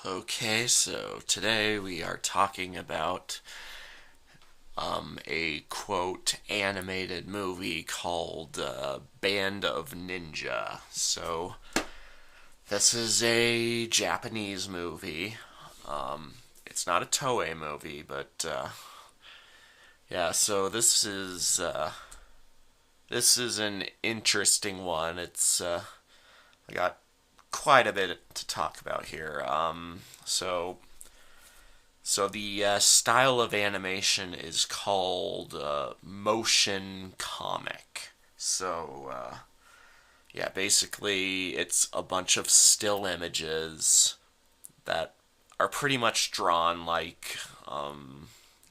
Okay, so today we are talking about a quote animated movie called Band of Ninja. So this is a Japanese movie. It's not a Toei movie, but yeah. So this is an interesting one. It's I got quite a bit to talk about here. So the style of animation is called motion comic. Yeah, basically it's a bunch of still images that are pretty much drawn like,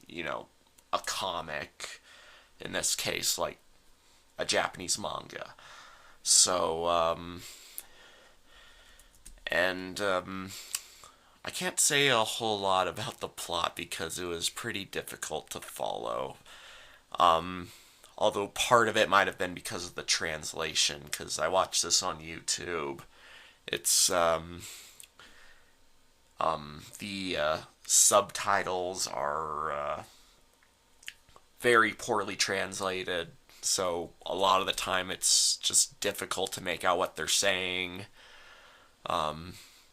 you know, a comic. In this case, like a Japanese manga. So, and I can't say a whole lot about the plot because it was pretty difficult to follow. Although part of it might have been because of the translation, because I watched this on YouTube. It's the subtitles are very poorly translated, so a lot of the time it's just difficult to make out what they're saying.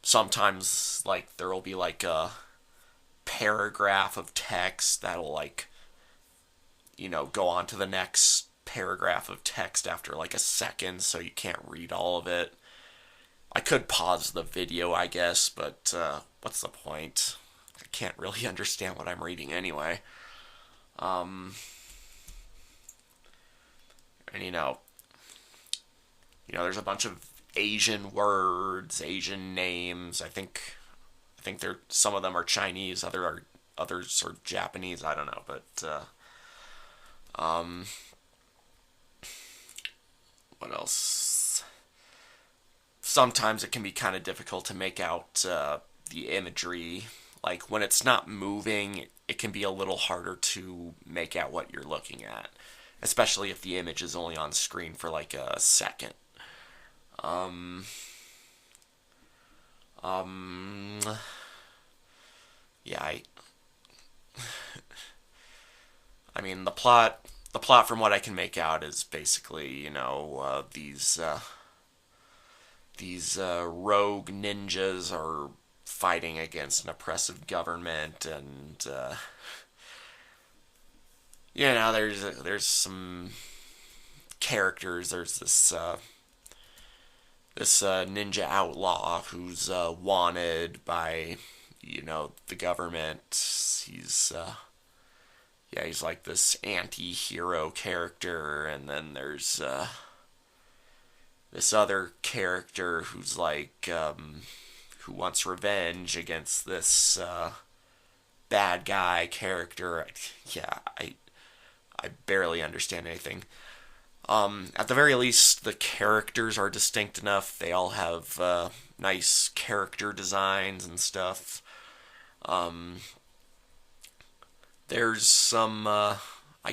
Sometimes like there will be like a paragraph of text that'll like go on to the next paragraph of text after like a second, so you can't read all of it. I could pause the video, I guess, but what's the point? I can't really understand what I'm reading anyway. Um, and there's a bunch of Asian words, Asian names. I think some of them are Chinese, others are Japanese. I don't know, but um, what else? Sometimes it can be kind of difficult to make out the imagery. Like when it's not moving, it can be a little harder to make out what you're looking at, especially if the image is only on screen for like a second. Um, um, yeah, I mean the plot from what I can make out is basically these rogue ninjas are fighting against an oppressive government, and there's some characters. There's this ninja outlaw who's wanted by the government. He's like this anti-hero character, and then there's this other character who's like who wants revenge against this bad guy character. Yeah, I barely understand anything. At the very least, the characters are distinct enough. They all have nice character designs and stuff. Um, there's I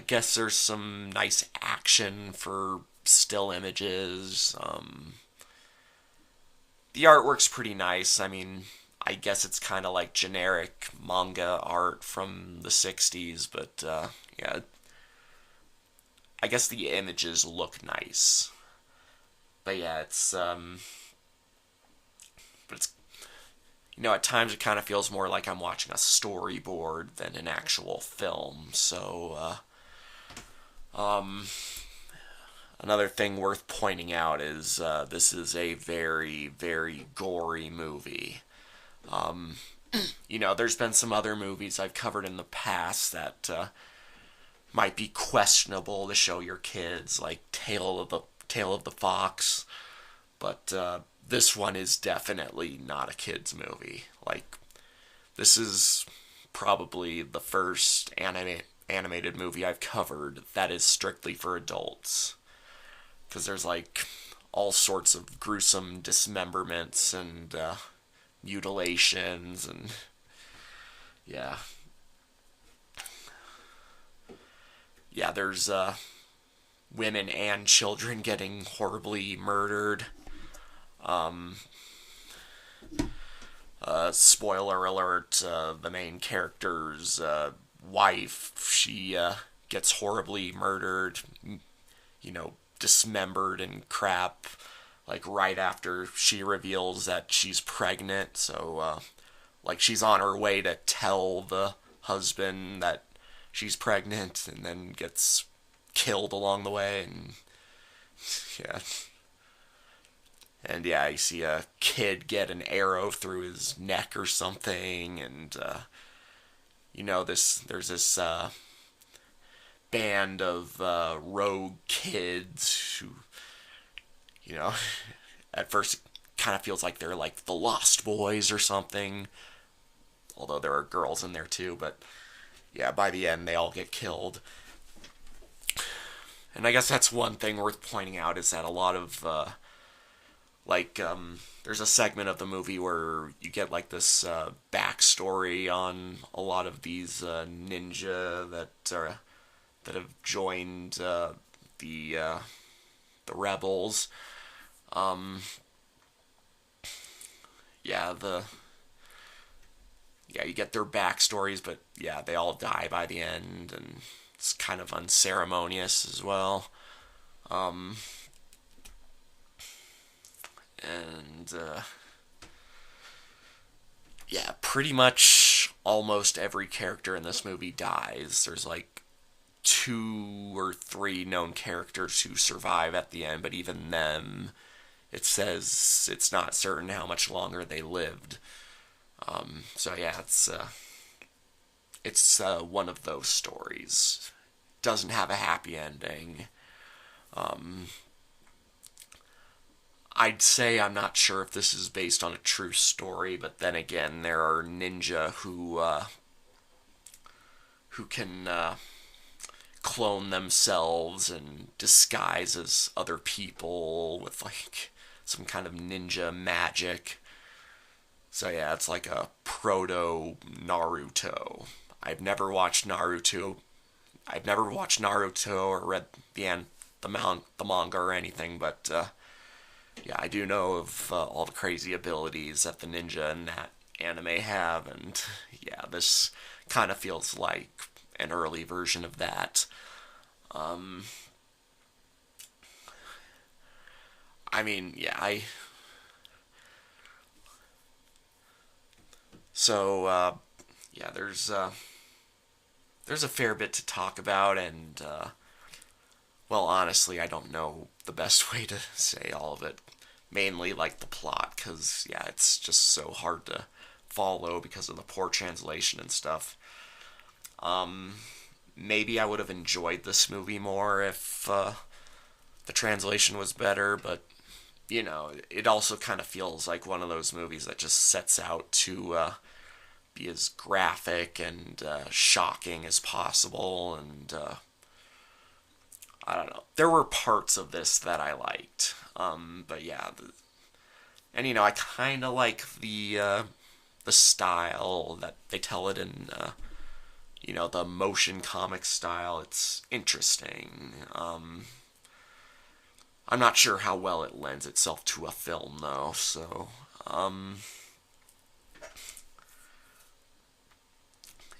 guess there's some nice action for still images. The artwork's pretty nice. I mean, I guess it's kind of like generic manga art from the 60s, but yeah, I guess the images look nice. But yeah, it's at times it kind of feels more like I'm watching a storyboard than an actual film. So another thing worth pointing out is this is a very, very gory movie. Um, there's been some other movies I've covered in the past that might be questionable to show your kids, like Tale of the Fox, but this one is definitely not a kids movie. Like this is probably the first animated movie I've covered that is strictly for adults, because there's like all sorts of gruesome dismemberments and mutilations, and yeah, there's women and children getting horribly murdered. Um, Spoiler alert, the main character's wife, she gets horribly murdered, dismembered and crap, like right after she reveals that she's pregnant. So, like, she's on her way to tell the husband that she's pregnant and then gets killed along the way. And yeah. And yeah, you see a kid get an arrow through his neck or something, and there's this band of rogue kids who, you know, at first it kind of feels like they're like the Lost Boys or something, although there are girls in there too. But yeah, by the end they all get killed. And I guess that's one thing worth pointing out is that a lot of there's a segment of the movie where you get like this backstory on a lot of these ninja that have joined the rebels. Um, yeah, you get their backstories, but yeah, they all die by the end, and it's kind of unceremonious as well. Um, and yeah, pretty much almost every character in this movie dies. There's like two or three known characters who survive at the end, but even them, it says it's not certain how much longer they lived. So yeah, it's one of those stories. Doesn't have a happy ending. Um, I'd say I'm not sure if this is based on a true story, but then again, there are ninja who can clone themselves and disguise as other people with like some kind of ninja magic. So yeah, it's like a proto Naruto. I've never watched Naruto. I've never watched Naruto or read the manga or anything, but yeah, I do know of all the crazy abilities that the ninja in that anime have, and yeah, this kind of feels like an early version of that. Um, I mean, yeah, so yeah, there's a fair bit to talk about, and well, honestly, I don't know the best way to say all of it. Mainly like the plot, because yeah, it's just so hard to follow because of the poor translation and stuff. Um, Maybe I would have enjoyed this movie more if the translation was better, but it also kind of feels like one of those movies that just sets out to be as graphic and shocking as possible, and I don't know. There were parts of this that I liked, but yeah, and I kind of like the style that they tell it in. The motion comic style. It's interesting. I'm not sure how well it lends itself to a film, though. So,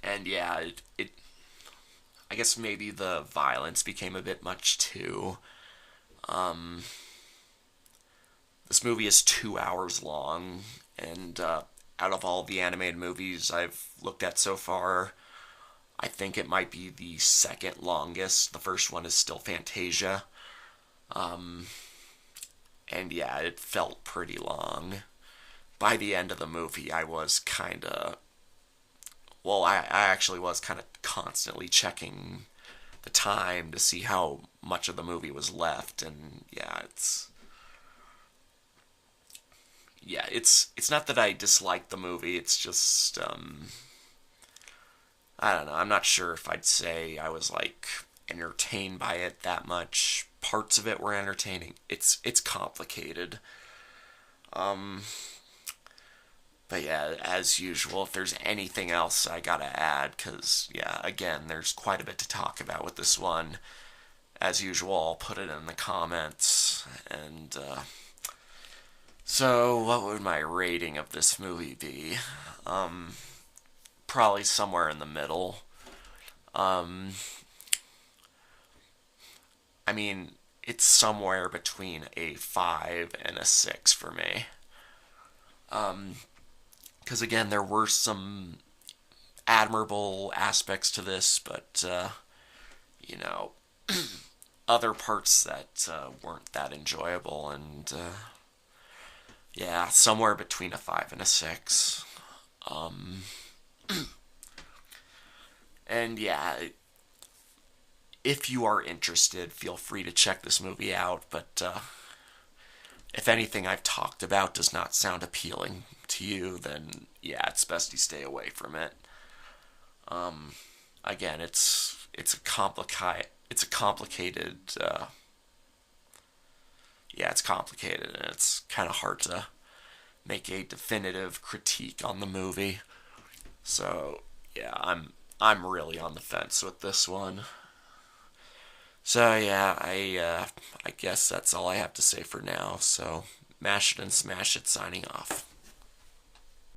and yeah, it I guess maybe the violence became a bit much too. Um, this movie is 2 hours long, and out of all the animated movies I've looked at so far, I think it might be the second longest. The first one is still Fantasia. Um, and yeah, it felt pretty long. By the end of the movie, I was kind of. Well, I actually was kind of constantly checking the time to see how much of the movie was left, and yeah, it's not that I dislike the movie. It's just I don't know. I'm not sure if I'd say I was like entertained by it that much. Parts of it were entertaining. It's complicated. Um, but yeah, as usual, if there's anything else I gotta add, because yeah, again, there's quite a bit to talk about with this one. As usual, I'll put it in the comments, and So, what would my rating of this movie be? Um, Probably somewhere in the middle. Um, I mean, it's somewhere between a 5 and a 6 for me. Because again, there were some admirable aspects to this, but, you know, other parts that weren't that enjoyable. And, yeah, somewhere between a 5 and a 6. Um, and yeah, if you are interested, feel free to check this movie out. But if anything I've talked about does not sound appealing to you, then yeah, it's best you stay away from it. Again, it's a complicated yeah, it's complicated, and it's kind of hard to make a definitive critique on the movie. So yeah, I'm really on the fence with this one. So yeah, I guess that's all I have to say for now. So mash it and smash it. Signing off.